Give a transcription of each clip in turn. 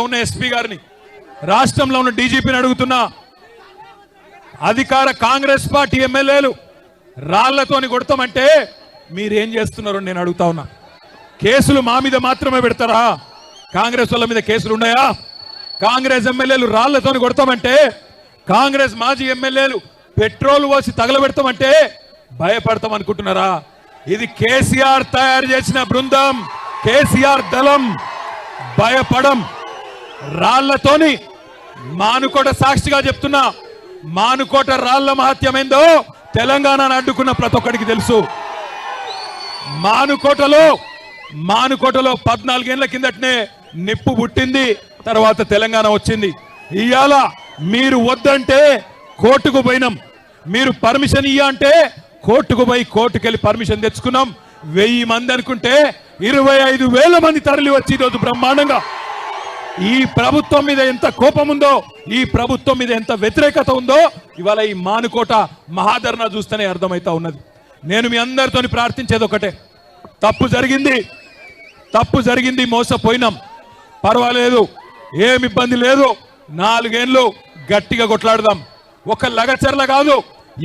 ఉన్న ఎస్పీ గారిని, రాష్ట్రంలో ఉన్న డీజీపీని అడుగుతున్నా, అధికార కాంగ్రెస్ పార్టీ ఎమ్మెల్యేలు రాళ్లతోని కొడతామంటే మీరేం చేస్తున్నారో నేను అడుగుతా ఉన్నా. కేసులు మా మీద మాత్రమే పెడతారా? కాంగ్రెస్ వాళ్ళ మీద కేసులు ఉన్నాయా? కాంగ్రెస్ ఎమ్మెల్యేలు రాళ్లతోని కొడతామంటే, కాంగ్రెస్ మాజీ ఎమ్మెల్యేలు పెట్రోల్ పోసి తగలబెడతామంటే భయపడతాం అనుకుంటున్నారా? ఇది కేసీఆర్ తయారు చేసిన బృందం, కేసీఆర్ దళం. భయపడం. రాళ్లతోని మానుకోట సాక్షిగా చెప్తున్నా, మానుకోట రాళ్ల మహత్యమైందో తెలంగాణను అడ్డుకున్న ప్రతి ఒక్కడికి తెలుసు. మానుకోటలో 14 ఏళ్ల కిందటనే నిప్పు పుట్టింది, తర్వాత తెలంగాణ వచ్చింది. ఇవాళ మీరు వద్దంటే కోర్టుకు పోయినాం, మీరు పర్మిషన్ ఇయ్య అంటే కోర్టుకు పోయి కోర్టుకెళ్ళి పర్మిషన్ తెచ్చుకున్నాం. 1000 మంది అనుకుంటే 25,000 మంది తరలి వచ్చి ఈరోజు బ్రహ్మాండంగా ఈ ప్రభుత్వం మీద ఎంత కోపం ఉందో, ఈ ప్రభుత్వం మీద ఎంత వ్యతిరేకత ఉందో ఇవాళ ఈ మానుకోట మహాధరణ చూస్తేనే అర్థమైతా ఉన్నది. నేను మీ అందరితోని ప్రార్థించేది ఒకటే, తప్పు జరిగింది, మోసపోయినాం, పర్వాలేదు, ఏమి ఇబ్బంది లేదు, 4 ఏళ్ళు గట్టిగా కొట్లాడదాం. ఒక లగచర్ల కాదు,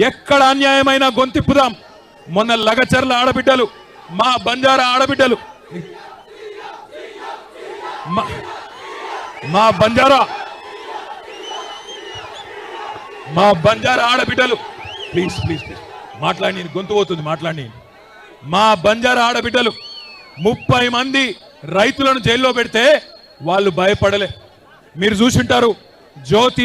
ఎక్కడ అన్యాయమైన గొంతిప్పుదాం. మొన్న లగచర్ల ఆడబిడ్డలు, మా బంజారా ఆడబిడ్డలు, మా బంజారా ఆడబిడ్డలు, ప్లీజ్ మాట్లాడి, గొంతు పోతుంది, మాట్లాడి. మా బంజారా ఆడబిడ్డలు 30 మంది రైతులను జైల్లో పెడితే వాళ్ళు భయపడలే. మీరు చూసింటారు, జ్యోతి